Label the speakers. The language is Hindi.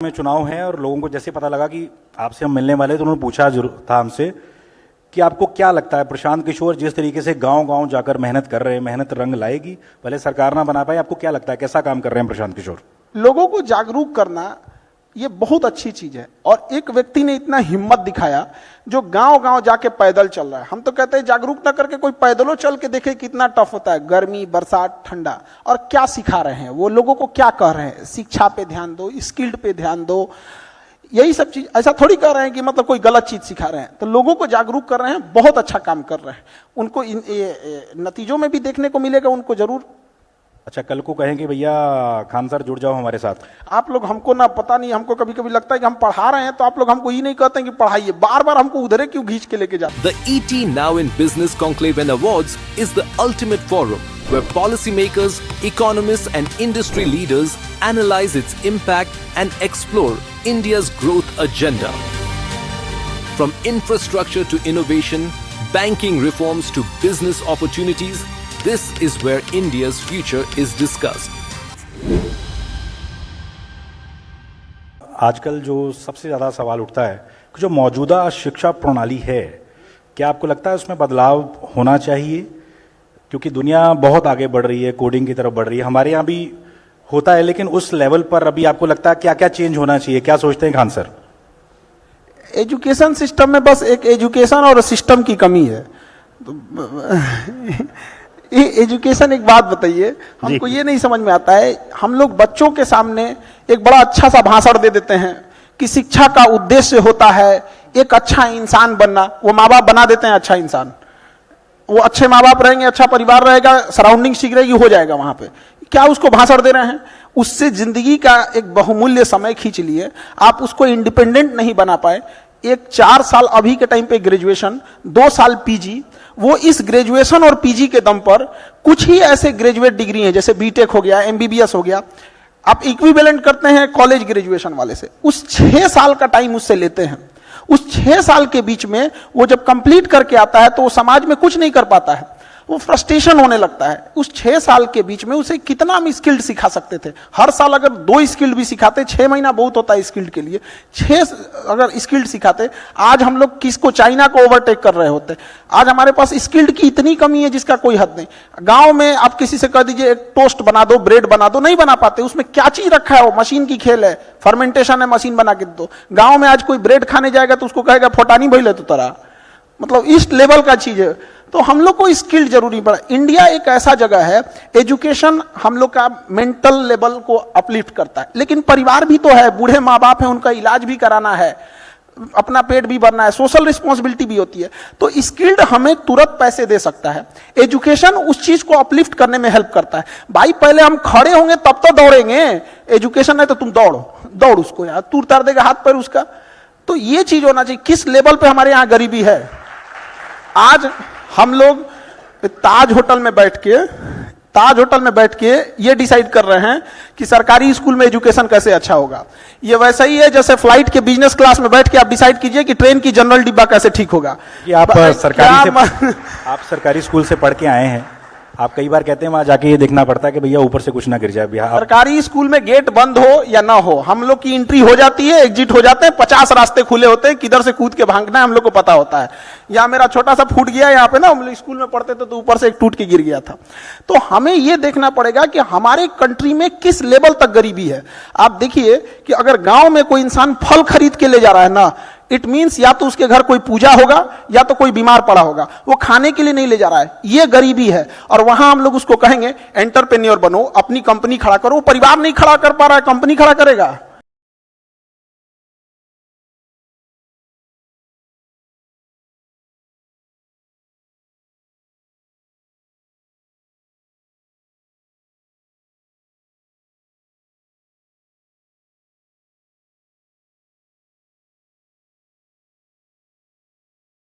Speaker 1: में चुनाव है और लोगों को जैसे पता लगा कि आपसे हम मिलने वाले तो उन्होंने पूछा जरूर था हमसे कि आपको क्या लगता है प्रशांत किशोर जिस तरीके से गांव-गांव जाकर मेहनत कर रहे हैं, मेहनत रंग लाएगी? भले सरकार ना बना पाए, आपको क्या लगता है कैसा काम कर रहे हैं प्रशांत किशोर?
Speaker 2: लोगों को जागरूक करना ये बहुत अच्छी चीज है। और एक व्यक्ति ने इतना हिम्मत दिखाया जो गांव-गांव जाके पैदल चल रहा है। हम तो कहते हैं जागरूक ना करके कोई पैदलों चल के देखे कितना टफ होता है, गर्मी, बरसात, ठंडा। और क्या सिखा रहे हैं वो, लोगों को क्या कह रहे हैं, शिक्षा पे ध्यान दो, स्किल्ड पे ध्यान दो, यही सब चीज। ऐसा थोड़ी कर रहे हैं कि मतलब कोई गलत चीज सिखा रहे हैं। तो लोगों को जागरूक कर रहे हैं, बहुत अच्छा काम कर रहे हैं। उनको नतीजों में भी देखने को मिलेगा, उनको जरूर।
Speaker 1: अच्छा, कल को कहेंगे भैया खान सर जुड़ जाओ हमारे साथ।
Speaker 2: आप लोग हमको ना पता नहीं, हमको कभी कभी लगता है कि हम पढ़ा रहे हैं तो आप लोग हमको ये नहीं कहते कि पढ़ाइए, बार बार हमको उधरे क्यों खींच के लेके जाते।
Speaker 3: The ET Now in Business Conclave and Awards is the ultimate forum where policymakers, economists and industry leaders analyze its impact and explore India's growth agenda. From infrastructure to innovation, banking reforms to business opportunities, this is where India's future is discussed.
Speaker 1: आजकल जो सबसे ज़्यादा सवाल उठता है कि जो मौजूदा शिक्षा प्रणाली है, क्या आपको लगता है उसमें बदलाव होना चाहिए? क्योंकि दुनिया बहुत आगे बढ़ रही है, कोडिंग की तरफ बढ़ रही है, हमारे यहाँ भी होता है, लेकिन उस लेवल पर अभी आपको लगता है क्या क्या चेंज होना चाहिए? क्या सोचते हैं खान सर?
Speaker 2: एजुकेशन सिस्टम में बस एक एजुकेशन और सिस्टम की कमी है। एजुकेशन, एक बात बताइए, हमको ये नहीं समझ में आता है, हम लोग बच्चों के सामने एक बड़ा अच्छा सा भाषण दे देते हैं कि शिक्षा का उद्देश्य होता है एक अच्छा इंसान बनना। वो माँ बाप बना देते हैं अच्छा इंसान, वो अच्छे माँ बाप रहेंगे, अच्छा परिवार रहेगा, सराउंडिंग ठीक रहेगी, हो जाएगा वहां पे। क्या उसको भाषण दे रहे हैं? उससे जिंदगी का एक बहुमूल्य समय खींच लिए, आप उसको इंडिपेंडेंट नहीं बना पाए। एक 4 साल अभी के टाइम पे ग्रेजुएशन, 2 साल पीजी, वो इस ग्रेजुएशन और पीजी के दम पर कुछ ही ऐसे ग्रेजुएट डिग्री हैं जैसे बीटेक हो गया, एमबीबीएस हो गया, आप इक्विवेलेंट करते हैं कॉलेज ग्रेजुएशन वाले से। उस 6 साल का टाइम उससे लेते हैं। उस 6 साल के बीच में वो जब कंप्लीट करके आता है तो वो समाज में कुछ नहीं कर पाता है, वो फ्रस्ट्रेशन होने लगता है। उस 6 साल के बीच में उसे कितना हम स्किल्ड सिखा सकते थे। हर साल अगर 2 स्किल्ड भी सिखाते, 6 महीना बहुत होता है स्किल्ड के लिए, 6 अगर स्किल्ड सिखाते, आज हम लोग किसको, चाइना को ओवरटेक कर रहे होते। आज हमारे पास स्किल्ड की इतनी कमी है जिसका कोई हद नहीं। गांव में आप किसी से कह दीजिए एक टोस्ट बना दो, ब्रेड बना दो, नहीं बना पाते। उसमें क्या चीज रखा है, वो मशीन की खेल है, फर्मेंटेशन है, मशीन बना के दो। गांव में आज कोई ब्रेड खाने जाएगा तो उसको कहेगा फोटानी भइले तो तरह, मतलब इस लेवल का चीज है। तो हम लोग को स्किल जरूरी पड़ा। इंडिया एक ऐसा जगह है, एजुकेशन हम लोग का मेंटल लेवल को अपलिफ्ट करता है, लेकिन परिवार भी तो है, बूढ़े माँ बाप हैं, उनका इलाज भी कराना है, अपना पेट भी भरना है, सोशल रिस्पॉन्सिबिलिटी भी होती है। तो स्किल्ड हमें तुरंत पैसे दे सकता है, एजुकेशन उस चीज को अपलिफ्ट करने में हेल्प करता है। भाई पहले हम खड़े होंगे तब तो दौड़ेंगे, एजुकेशन है तो तुम दौड़ उसको यार, तू उतार देगा हाथ पैर उसका। तो ये चीज होना चाहिए। किस लेवल पे हमारे यहाँ गरीबी है? आज हम लोग ताज होटल में बैठ के ये डिसाइड कर रहे हैं कि सरकारी स्कूल में एजुकेशन कैसे अच्छा होगा। ये वैसा ही है जैसे फ्लाइट के बिजनेस क्लास में बैठ के आप डिसाइड कीजिए कि ट्रेन की जनरल डिब्बा कैसे ठीक होगा।
Speaker 1: कि आप सरकारी स्कूल से पढ़ के आए हैं, आप कई बार कहते हैं वहां जाके ये देखना पड़ता है कि भैया ऊपर से कुछ ना गिर जाए। बिहार
Speaker 2: सरकारी स्कूल में गेट बंद हो या ना हो, हम लोग की एंट्री हो जाती है, एग्जिट हो जाते हैं, 50 रास्ते खुले होते हैं, किधर से कूद के भागना है हम लोग को पता होता है। या मेरा छोटा सा फूट गया यहाँ पे ना, हम लोग स्कूल में पढ़ते थे तो ऊपर से एक टूट के गिर गया था। तो हमें यह देखना पड़ेगा कि हमारे कंट्री में किस लेवल तक गरीबी है। आप देखिए कि अगर गांव में कोई इंसान फल खरीद के ले जा रहा है ना, इट मीन्स या तो उसके घर कोई पूजा होगा या तो कोई बीमार पड़ा होगा, वो खाने के लिए नहीं ले जा रहा है, ये गरीबी है। और वहां हम लोग उसको कहेंगे एंटरप्रेन्योर बनो, अपनी कंपनी खड़ा करो, वो परिवार नहीं खड़ा कर पा रहा है, कंपनी खड़ा करेगा।